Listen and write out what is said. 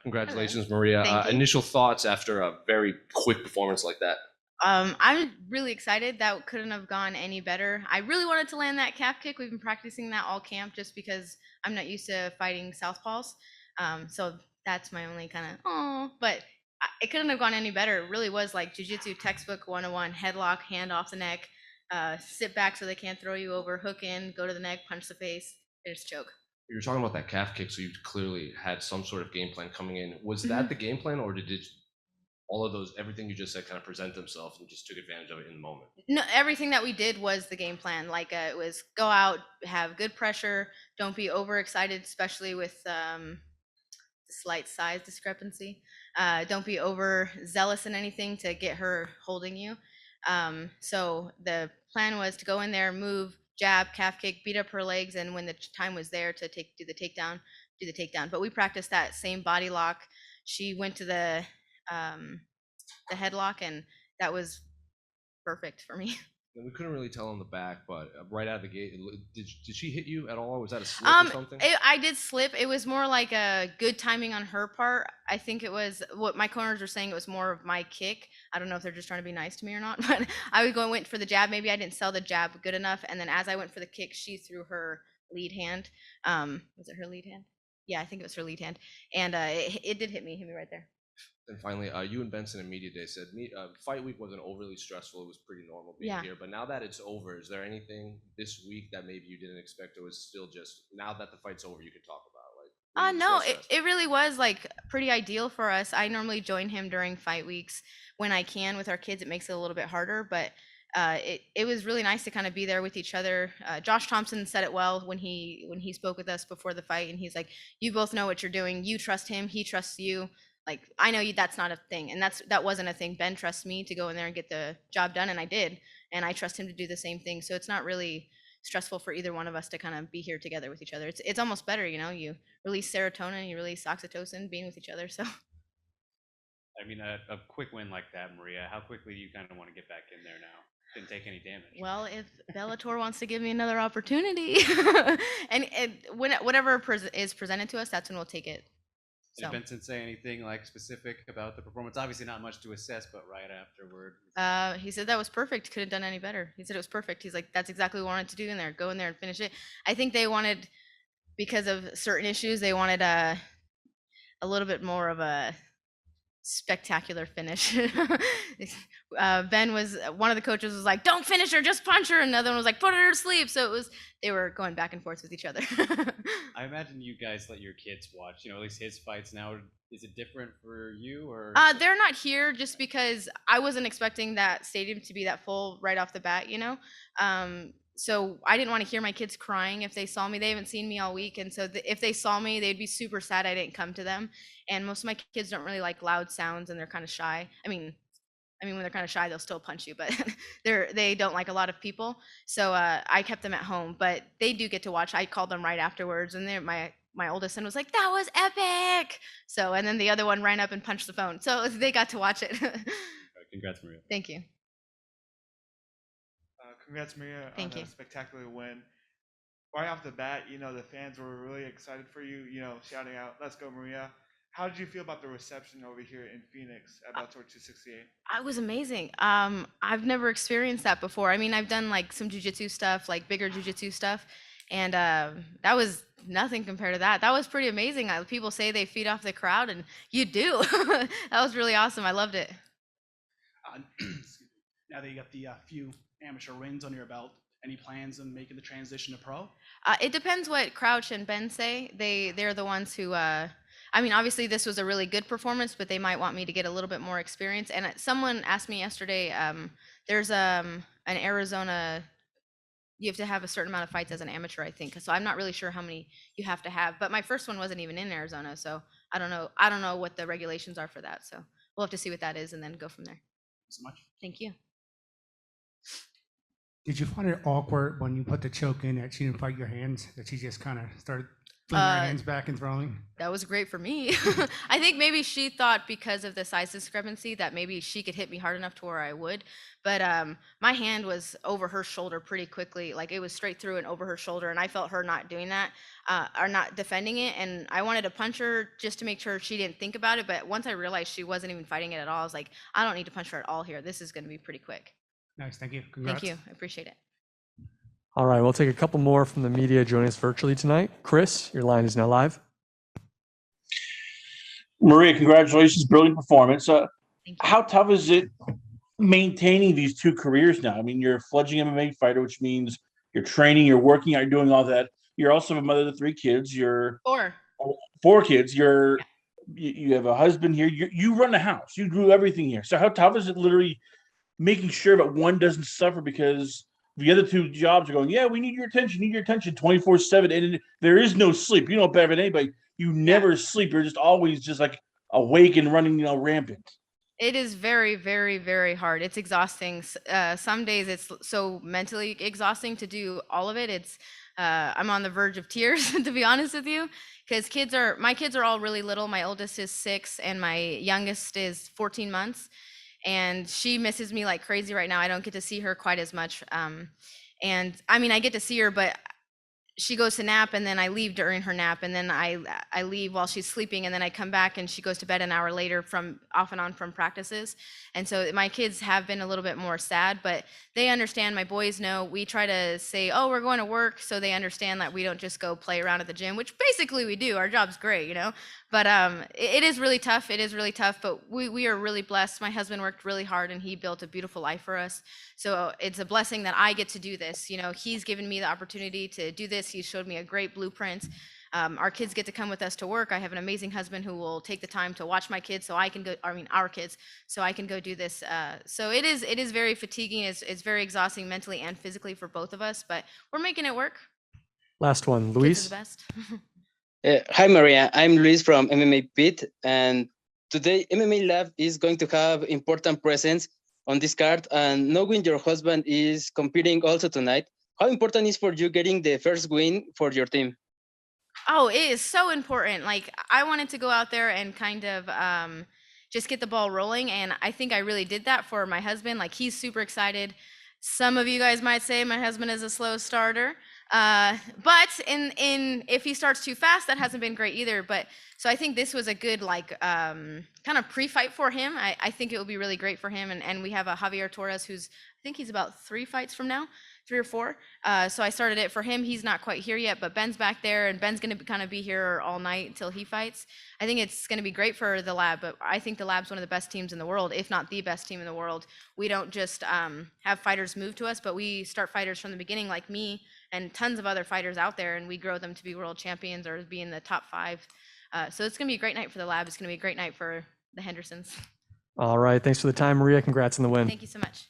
Congratulations, Hello. Maria. Thank you. Initial thoughts after a very quick performance like that? I'm really excited. That couldn't have gone any better. I really wanted to land that calf kick. We've been practicing that all camp just because I'm not used to fighting southpaws. So that's my only kind of but it couldn't have gone any better. It really was like jujitsu textbook 101: headlock, hand off the neck, sit back so they can't throw you over, hook in, go to the neck, punch the face, finish choke. You were talking about that calf kick, so you clearly had some sort of game plan coming in. Was that Mhm. the game plan, or did it, all of those, everything you just said, kind of present themselves and just took advantage of it in the moment? No, everything that we did was the game plan. Like it was go out, have good pressure, don't be overexcited, especially with the slight size discrepancy. Don't be over zealous in anything to get her holding you. So the plan was to go in there, move, jab, calf kick, beat up her legs, and when the time was there to do the takedown, do the takedown. But we practiced that same body lock. She went to um, the headlock, and that was perfect for me. And we couldn't really tell on the back, but right out of the gate, did she hit you at all? Was that a slip or something? I did slip. It was more like a good timing on her part. I think it was what my corners were saying. It was more of my kick. I don't know if they're just trying to be nice to me or not, but I would go and went for the jab. Maybe I didn't sell the jab good enough, and then as I went for the kick, she threw her lead hand. Was it her lead hand? Yeah, I think it was her lead hand, and it did hit me right there. And finally, you and Benson in media day said fight week wasn't overly stressful. It was pretty normal being Yeah. here. But now that it's over, is there anything this week that maybe you didn't expect, or was still just now that the fight's over, you could talk about? Like, No, less stressful? it really was like pretty ideal for us. I normally join him during fight weeks when I can with our kids. It makes it a little bit harder, but it was really nice to kind of be there with each other. Josh Thompson said it well when he spoke with us before the fight, and he's like, "You both know what you're doing. You trust him. He trusts you. Like I know you. That's not a thing, and that wasn't a thing. Ben trusts me to go in there and get the job done, and I did, and I trust him to do the same thing. So it's not really stressful for either one of us to kind of be here together with each other. It's almost better, you know. You release serotonin, you release oxytocin being with each other. So I mean, a quick win like that, Maria, how quickly do you kind of want to get back in there now? Didn't take any damage. well, if Bellator wants to give me another opportunity, and whatever is presented to us, that's when we'll take it. Did So Vincent say anything like specific about the performance? Obviously, not much to assess, but right afterward. he said that was perfect. Couldn't have done any better. He said it was perfect. He's like, that's exactly what we wanted to do in there. Go in there and finish it. I think they wanted, because of certain issues, they wanted a little bit more of a spectacular finish. Ben was one of the coaches was like, "Don't finish her, just punch her." Another one was like, "Put her to sleep." So it was they were going back and forth with each other. I imagine you guys let your kids watch, at least his fights now. Is it different for you or? They're not here just because I wasn't expecting that stadium to be that full right off the bat, you know. So I didn't want to hear my kids crying if they saw me. They haven't seen me all week, and so if they saw me, they'd be super sad I didn't come to them. And most of my kids don't really like loud sounds, and they're kind of shy. When they're kind of shy, they'll still punch you, but they don't like a lot of people. So I kept them at home, but they do get to watch. I called them right afterwards, and my oldest son was like, "That was epic!" So and then the other one ran up and punched the phone, so they got to watch it. Congrats, Maria. Thank you. Congrats, Maria, Thank on you. a spectacular win. Right off the bat, the fans were really excited for you, shouting out, "Let's go, Maria." How did you feel about the reception over here in Phoenix at Bellator 268? I was amazing. I've never experienced that before. I mean, I've done like some jujitsu stuff, like bigger jujitsu stuff, and that was nothing compared to that. That was pretty amazing. People say they feed off the crowd, and you do. That was really awesome. I loved it. Excuse me. Now that you got the few amateur wins under your belt, any plans on making the transition to pro? It depends what Crouch and Ben say. They're the ones who. I mean, obviously this was a really good performance, but they might want me to get a little bit more experience. And someone asked me yesterday. There's an Arizona. You have to have a certain amount of fights as an amateur, I think. So I'm not really sure how many you have to have. But my first one wasn't even in Arizona, so I don't know. I don't know what the regulations are for that. So we'll have to see what that is and then go from there. So much. Thank you. Did you find it awkward when you put the choke in that she didn't fight your hands, that she just kind of started Flinging her Uh, hands back and throwing. That was great for me. I think maybe she thought because of the size discrepancy that maybe she could hit me hard enough to where I would. But my hand was over her shoulder pretty quickly. Like it was straight through and over her shoulder, and I felt her not doing that or not defending it. And I wanted to punch her just to make sure she didn't think about it. But once I realized she wasn't even fighting it at all, I was like, I don't need to punch her at all here. This is going to be pretty quick. Nice, thank you. Congrats. Thank you. I appreciate it. All right, we'll take a couple more from the media joining us virtually tonight. Chris, your line is now live. Maria, congratulations, brilliant performance. Thank you. How tough is it maintaining these two careers now? I mean, you're a fledgling MMA fighter, which means you're training, you're working, you're doing all that. You're also a mother of 3 kids. You're 4 kids. You have a husband here. You run the house. You do everything here. So how tough is it literally making sure that one doesn't suffer because the other 2 jobs are going, yeah, we need your attention 24/7. And there is no sleep. You know better than anybody. You never sleep. You're just always just like awake and running, rampant. It is very, very, very hard. It's exhausting. Some days it's so mentally exhausting to do all of it. I'm on the verge of tears, to be honest with you, because my kids are all really little. My oldest is 6 and my youngest is 14 months. And she misses me like crazy right now. I don't get to see her quite as much. And I mean, I get to see her, but she goes to nap and then I leave during her nap, and then I leave while she's sleeping, and then I come back and she goes to bed an hour later from off and on from practices. And so my kids have been a little bit more sad, but they understand. My boys know. We try to say, oh, we're going to work, so they understand that we don't just go play around at the gym, which basically we do. Our job's great, But it is really tough. It is really tough, but we are really blessed. My husband worked really hard and he built a beautiful life for us. So it's a blessing that I get to do this. He's given me the opportunity to do this. He showed me a great blueprint. Our kids get to come with us to work. I have an amazing husband who will take the time to watch my kids so I can go, our kids, so I can go do this. So it is very fatiguing. It's very exhausting mentally and physically for both of us, but we're making it work. Last one, Kids Luis. are the best. Hi, Maria. I'm Luis from MMA Pit, and today MMA Lab is going to have important presence on this card. And knowing your husband is competing also tonight, how important is for you getting the first win for your team? Oh, it is so important. Like I wanted to go out there and kind of just get the ball rolling, and I think I really did that for my husband. Like he's super excited. Some of you guys might say my husband is a slow starter. But if he starts too fast, that hasn't been great either. But so I think this was a good kind of pre-fight for him. I think it will be really great for him. And we have a Javier Torres who's, I think he's about 3 fights from now, 3 or 4. So I started it for him. He's not quite here yet, but Ben's back there, and Ben's going to kind of be here all night until he fights. I think it's going to be great for the lab, but I think the lab's one of the best teams in the world, if not the best team in the world. We don't just have fighters move to us, but we start fighters from the beginning, like me and tons of other fighters out there, and we grow them to be world champions or be in the top 5. So it's going to be a great night for the lab. It's going to be a great night for the Hendersons. All right, thanks for the time, Maria. Congrats on the win. Thank you so much.